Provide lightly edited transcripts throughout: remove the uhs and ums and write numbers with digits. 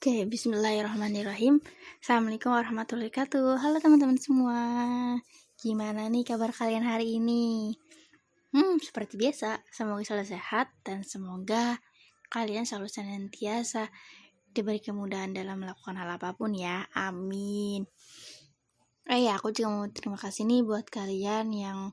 Oke, bismillahirrahmanirrahim. Assalamualaikum warahmatullahi wabarakatuh. Halo teman-teman semua. Gimana nih kabar kalian hari ini? Seperti biasa, semoga selalu sehat dan semoga kalian selalu senantiasa diberi kemudahan dalam melakukan hal apapun ya. Amin. Aku juga mau terima kasih nih buat kalian yang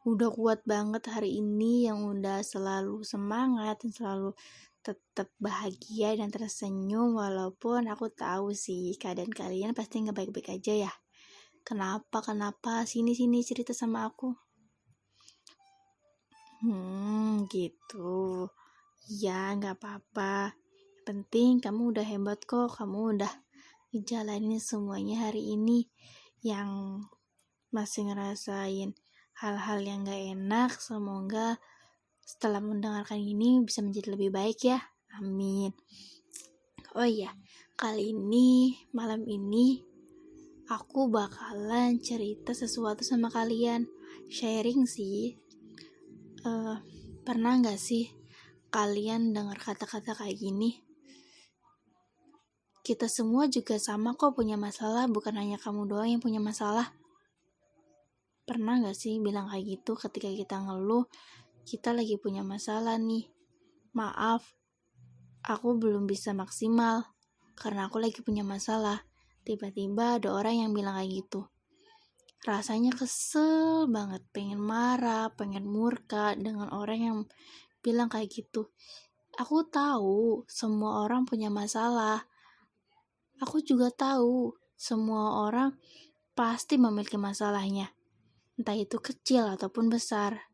udah kuat banget hari ini, yang udah selalu semangat dan selalu tetap bahagia dan tersenyum, walaupun aku tahu sih keadaan kalian pasti nggak baik-baik aja ya. Kenapa sini cerita sama aku. Gitu ya, nggak apa-apa. Yang penting kamu udah hebat kok, kamu udah ngejalanin semuanya hari ini. Yang masih ngerasain hal-hal yang gak enak, semoga setelah mendengarkan ini bisa menjadi lebih baik ya. Amin. Oh iya, malam ini aku bakalan cerita sesuatu sama kalian, sharing sih. Pernah gak sih kalian dengar kata-kata kayak gini? Kita semua juga sama kok punya masalah, bukan hanya kamu doang yang punya masalah. Pernah gak sih bilang kayak gitu ketika kita ngeluh, kita lagi punya masalah nih. Maaf, aku belum bisa maksimal karena aku lagi punya masalah. Tiba-tiba ada orang yang bilang kayak gitu. Rasanya kesel banget, pengen marah, pengen murka dengan orang yang bilang kayak gitu. Aku tahu semua orang punya masalah. Aku juga tahu semua orang pasti memiliki masalahnya. Entah itu kecil ataupun besar.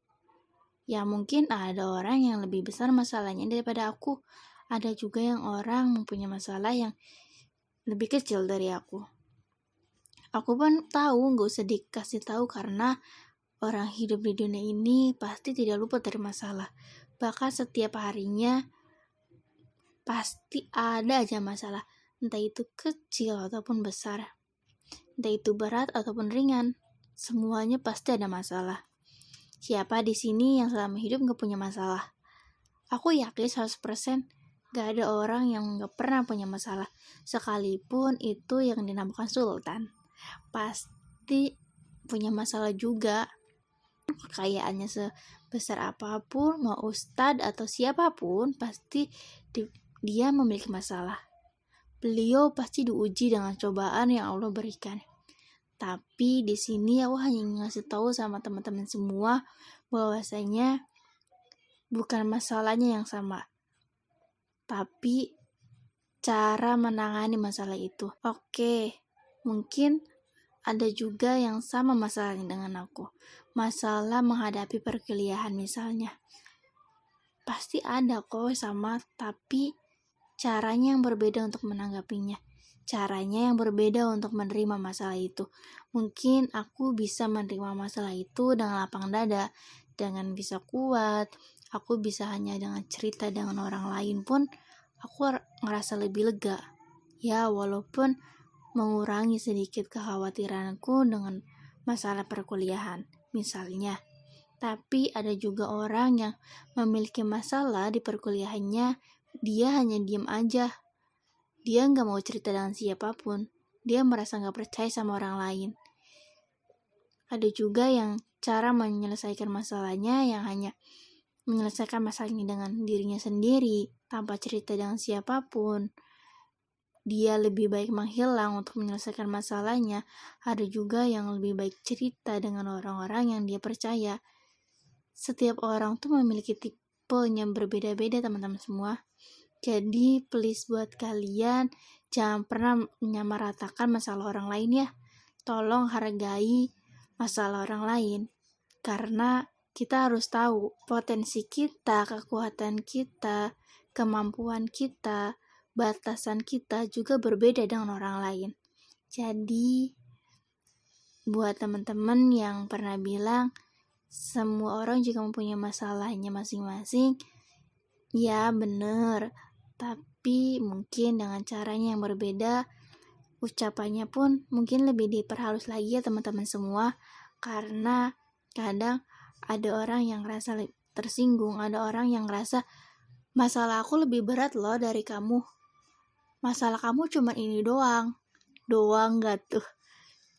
Ya mungkin ada orang yang lebih besar masalahnya daripada aku. Ada juga yang orang mempunyai masalah yang lebih kecil dari aku. Aku pun tahu, gak usah dikasih tahu karena orang hidup di dunia ini pasti tidak luput dari masalah. Bahkan setiap harinya pasti ada aja masalah. Entah itu kecil ataupun besar. Entah itu berat ataupun ringan. Semuanya pasti ada masalah. Siapa di sini yang selama hidup gak punya masalah? Aku yakin 100% gak ada orang yang gak pernah punya masalah. Sekalipun itu yang dinamakan sultan, pasti punya masalah juga. Kekayaannya sebesar apapun, mau ustadz atau siapapun, pasti dia memiliki masalah. Beliau pasti diuji dengan cobaan yang Allah berikan. Tapi di sini aku hanya ngasih tahu sama teman-teman semua bahwasanya bukan masalahnya yang sama, tapi cara menangani masalah itu. Oke, mungkin ada juga yang sama masalahnya dengan aku. Masalah menghadapi perkuliahan misalnya. Pasti ada kok sama, tapi caranya yang berbeda untuk menanggapinya. Caranya yang berbeda untuk menerima masalah itu. Mungkin aku bisa menerima masalah itu dengan lapang dada, dengan bisa kuat. Aku bisa hanya dengan cerita dengan orang lain pun aku ngerasa lebih lega. Ya, walaupun mengurangi sedikit kekhawatiranku dengan masalah perkuliahan misalnya. Tapi ada juga orang yang memiliki masalah di perkuliahannya, dia hanya diam aja. Dia gak mau cerita dengan siapapun. Dia merasa gak percaya sama orang lain. Ada juga yang cara menyelesaikan masalahnya yang hanya menyelesaikan masalahnya dengan dirinya sendiri, tanpa cerita dengan siapapun. Dia lebih baik menghilang untuk menyelesaikan masalahnya. Ada juga yang lebih baik cerita dengan orang-orang yang dia percaya. Setiap orang tuh memiliki tipe yang berbeda-beda teman-teman semua. Jadi please buat kalian jangan pernah menyamaratakan masalah orang lain ya. Tolong hargai masalah orang lain. Karena kita harus tahu potensi kita, kekuatan kita, kemampuan kita, batasan kita juga berbeda dengan orang lain. Jadi buat teman-teman yang pernah bilang semua orang juga mempunyai masalahnya masing-masing, ya bener. Tapi mungkin dengan caranya yang berbeda, ucapannya pun mungkin lebih diperhalus lagi ya teman-teman semua. Karena kadang ada orang yang ngerasa tersinggung, ada orang yang ngerasa masalah aku lebih berat loh dari kamu. masalah kamu cuman ini doang. Doang gak tuh?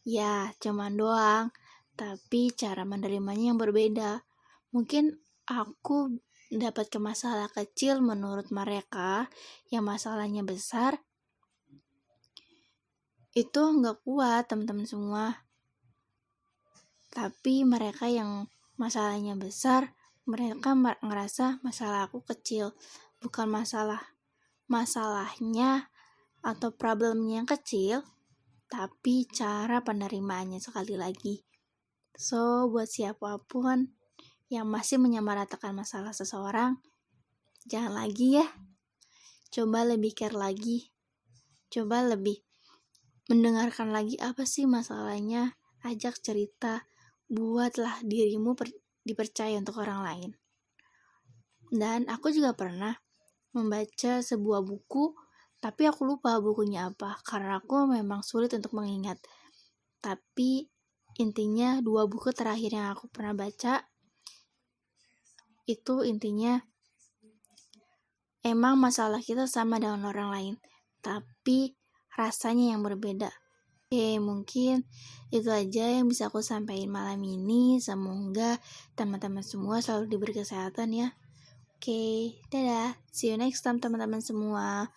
Ya, cuman doang. Tapi cara menerimanya yang berbeda. Mungkin aku dapat ke masalah kecil menurut mereka yang masalahnya besar. Itu nggak kuat teman-teman semua. Tapi mereka yang masalahnya besar, mereka ngerasa masalah aku kecil. Bukan masalahnya atau problemnya yang kecil, tapi cara penerimaannya sekali lagi. So, buat siapapun yang masih menyamaratakan masalah seseorang, jangan lagi ya. Coba lebih care lagi. Coba lebih mendengarkan lagi apa sih masalahnya. Ajak cerita. Buatlah dirimu dipercaya untuk orang lain. Dan aku juga pernah membaca sebuah buku, tapi aku lupa bukunya apa, karena aku memang sulit untuk mengingat. Tapi intinya 2 buku terakhir yang aku pernah baca, itu intinya emang masalah kita sama dengan orang lain, tapi rasanya yang berbeda. Oke, mungkin itu aja yang bisa aku sampaikan malam ini. Semoga teman-teman semua selalu diberi kesehatan ya. Oke, dadah. See you next time teman-teman semua.